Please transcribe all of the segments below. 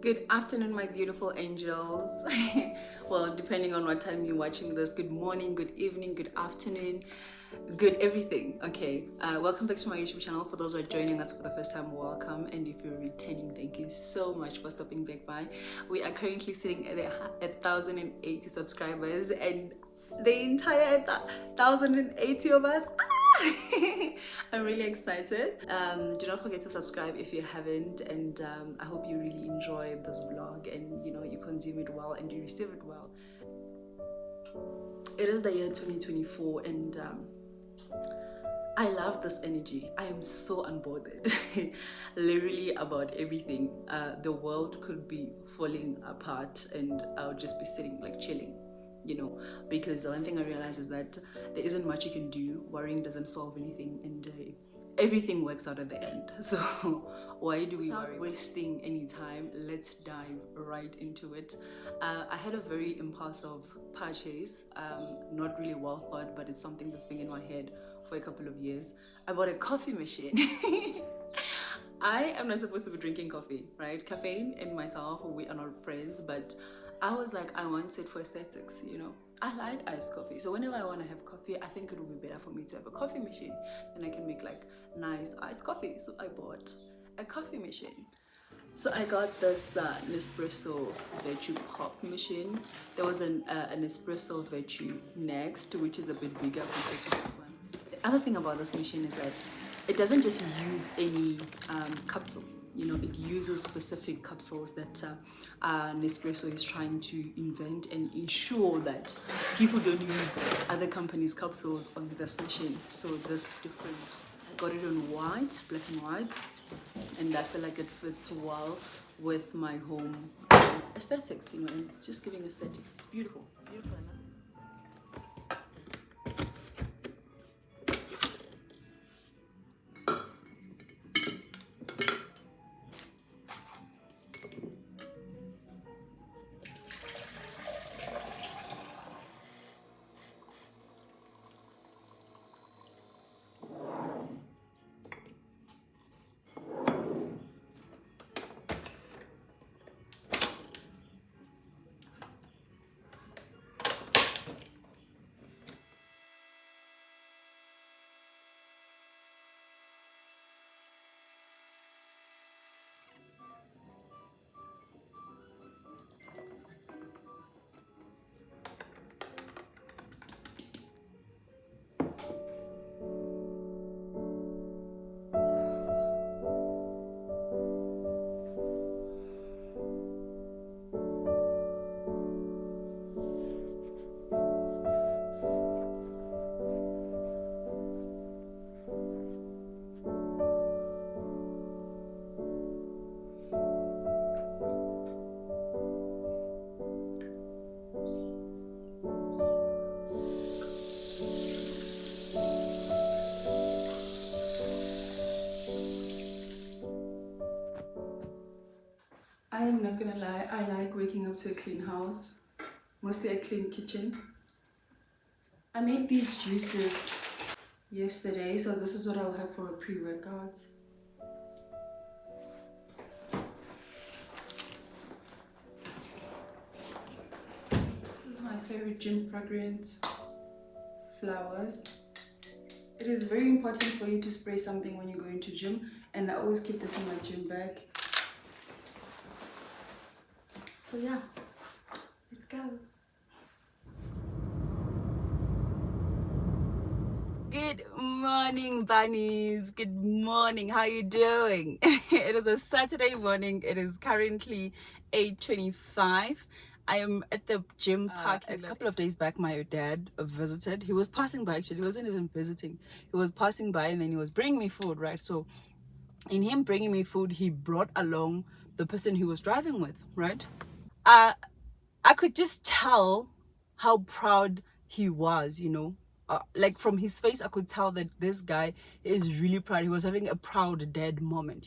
Good afternoon, my beautiful angels. Well, depending on what time you're watching this, good morning, good evening, good afternoon, good everything. Okay, welcome back to my YouTube channel. For those who are joining us for the first time, welcome. And if you're returning, thank you so much for stopping back by. We are currently sitting at 1,080 subscribers, and the entire 1,080 of us. I'm really excited. Do not forget to subscribe if you haven't, and I hope you really enjoy this vlog and you consume it well and you receive it well. It is the year 2024, and I love this energy. I am so unbothered literally about everything. The world could be falling apart and I'll just be sitting like chilling, because the one thing I realize is that there isn't much you can do. Worrying doesn't solve anything, and everything works out at the end. So why do we worry? Wasting any time, let's dive right into it. I had a very impulsive purchase, not really well thought, but it's something that's been in my head for a couple of years. I bought a coffee machine. I am not supposed to be drinking coffee, right? Caffeine and myself, we are not friends, but I was like, I want it for aesthetics, I like iced coffee. So whenever I want to have coffee, I think it would be better for me to have a coffee machine. Then I can make like nice iced coffee. So I bought a coffee machine. So I got this Nespresso Vertou pop machine. There was an Nespresso Vertou next, which is a bit bigger compared to this one. The other thing about this machine is that it doesn't just use any capsules, it uses specific capsules that Nespresso is trying to invent and ensure that people don't use other companies' capsules on this machine. So this different, I got it on white, black and white, and I feel like it fits well with my home aesthetics, and it's just giving aesthetics. It's beautiful, beautiful. I love it. I am not gonna lie, I like waking up to a clean house, mostly a clean kitchen. I made these juices yesterday, so this is what I'll have for a pre-workout. This is my favorite gym fragrance, flowers. It is very important for you to spray something when you go into gym, and I always keep this in my gym bag. So yeah, let's go. Good morning, bunnies. Good morning. How are you doing? It is a Saturday morning. It is currently 8:25. I am at the gym park. A couple of days back, my dad visited. He was passing by, actually. He wasn't even visiting. He was passing by, and then he was bringing me food, right? So in him bringing me food, he brought along the person he was driving with, right? I could just tell how proud he was, like from his face I could tell that this guy is really proud. He was having a proud dad moment,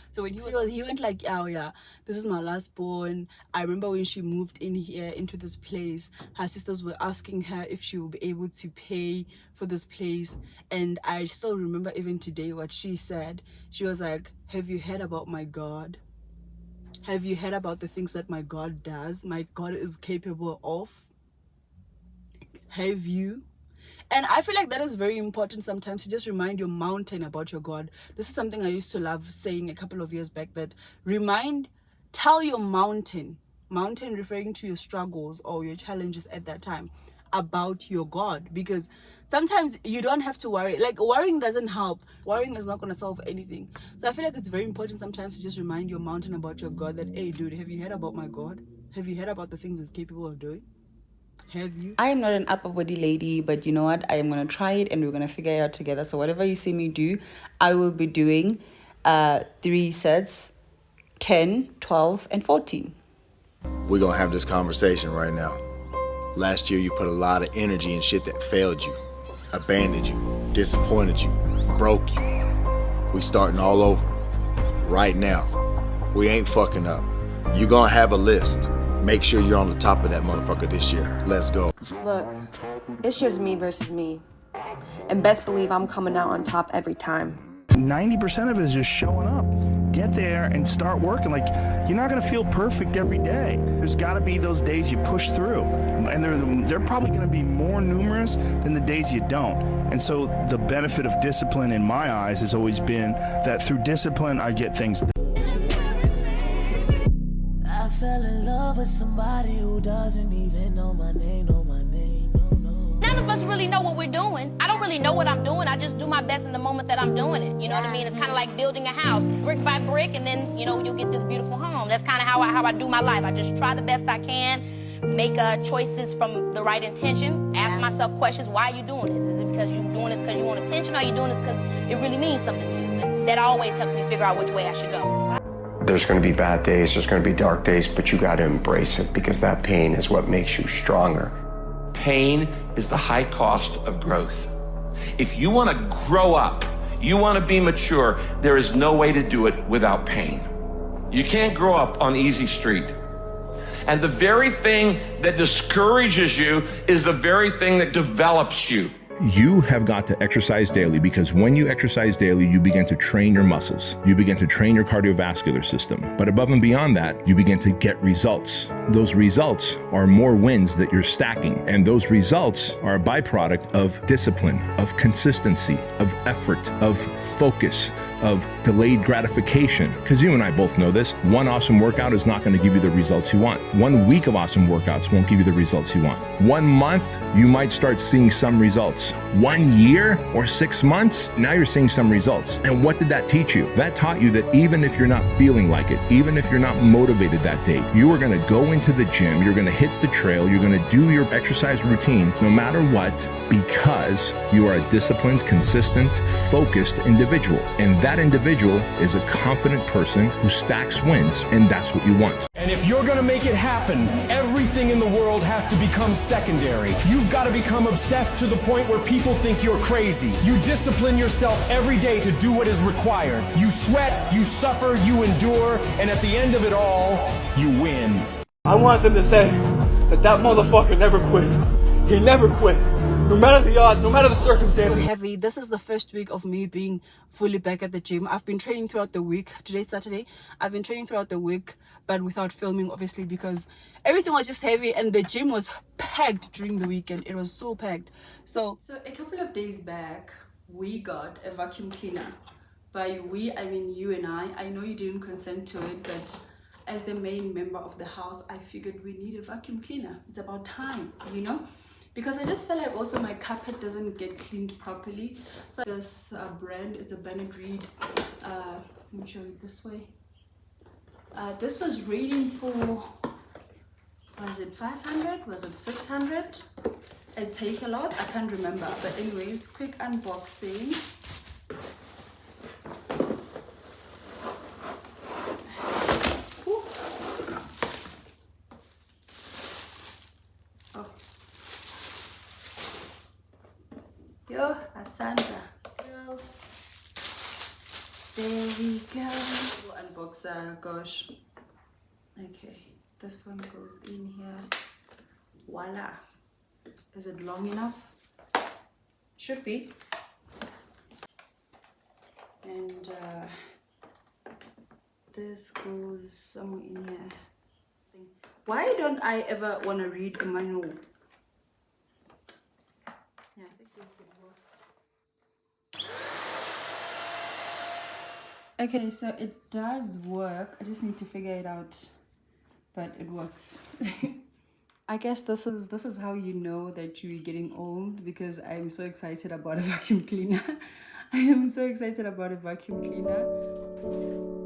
so when he went like, oh yeah, this is my last born. I remember when she moved in here into this place, her sisters were asking her if she will be able to pay for this place, and I still remember even today what she said. She was like, have you heard about my God? Have you heard about the things that my God does? My God is capable of. Have you? And I feel like that is very important sometimes, to just remind your mountain about your God. This is something I used to love saying a couple of years back, that tell your mountain referring to your struggles or your challenges at that time, about your God. Because sometimes you don't have to worry. Like, worrying doesn't help. Worrying is not going to solve anything. So I feel like it's very important sometimes to just remind your mountain about your God, that, hey dude, have you heard about my God? Have you heard about the things he's capable of doing? Have you? I am not an upper body lady, but you know what? I am going to try it and we're going to figure it out together. So whatever you see me do, I will be doing 3 sets, 10, 12, and 14. We're gonna have this conversation right now. Last year you put a lot of energy in shit that failed you, abandoned you, disappointed you, broke you. We starting all over, right now. We ain't fucking up. You gonna have a list. Make sure you're on the top of that motherfucker this year. Let's go. Look, it's just me versus me. And best believe I'm coming out on top every time. 90% of it is just showing up. Get there and start working. Like, you're not gonna feel perfect every day. There's gotta be those days you push through. And they're probably gonna be more numerous than the days you don't. And so the benefit of discipline in my eyes has always been that through discipline, I get things done. I fell in love with somebody who doesn't even know my name, no. None of us really know what we're doing. I don't really know what I'm doing. I just do my best in the moment that I'm doing it. You know what I mean? It's kind of like building a house, brick by brick, and then, you know, you get this beautiful home. That's kind of how I do my life. I just try the best I can, make choices from the right intention, ask myself questions. Why are you doing this? Is it because you're doing this because you want attention, or are you doing this because it really means something to you? And that always helps me figure out which way I should go. There's going to be bad days, there's going to be dark days, but you got to embrace it, because that pain is what makes you stronger. Pain is the high cost of growth. If you want to grow up, you want to be mature, there is no way to do it without pain. You can't grow up on easy street. And the very thing that discourages you is the very thing that develops you. You have got to exercise daily, because when you exercise daily, you begin to train your muscles. You begin to train your cardiovascular system. But above and beyond that, you begin to get results. Those results are more wins that you're stacking. And those results are a byproduct of discipline, of consistency, of effort, of focus, of delayed gratification. Because you and I both know this. One awesome workout is not going to give you the results you want. 1 week of awesome workouts won't give you the results you want. 1 month, you might start seeing some results. 1 year or 6 months, now you're seeing some results. And what did that teach you? That taught you that even if you're not feeling like it, even if you're not motivated that day, you are going to go into the gym, you're going to hit the trail, you're going to do your exercise routine no matter what, because you are a disciplined, consistent, focused individual. And that individual is a confident person who stacks wins, and that's what you want. And if you're gonna make it happen, everything in the world has to become secondary. You've got to become obsessed to the point where people think you're crazy. You discipline yourself every day to do what is required. You sweat, you suffer, you endure, and at the end of it all, you win. I want them to say that motherfucker never quit. He never quit. No matter the odds, no matter the circumstances. Heavy. This is the first week of me being fully back at the gym. I've been training throughout the week. Today's Saturday. I've been training throughout the week, but without filming, obviously, because everything was just heavy and the gym was packed during the weekend. It was so packed. So a couple of days back, we got a vacuum cleaner. By we, I mean you and I. I know you didn't consent to it, but as the main member of the house, I figured we need a vacuum cleaner. It's about time, you know? Because I just feel like also my carpet doesn't get cleaned properly. So this brand, it's a Bernard Reed. Let me show you this way. This was rating for, was it 500? Was it 600? It take a lot, I can't remember. But anyways, quick unboxing. Yo, Asanda. Well, there we go. Unboxer, gosh. Okay, this one goes in here. Voila. Is it long enough? Should be. And this goes somewhere in here. Why don't I ever want to read a manual? Yeah, let's see if it works. Okay, so it does work. I just need to figure it out, but it works. I guess this is how you know that you're getting old, because I'm so excited about a vacuum cleaner. I am so excited about a vacuum cleaner.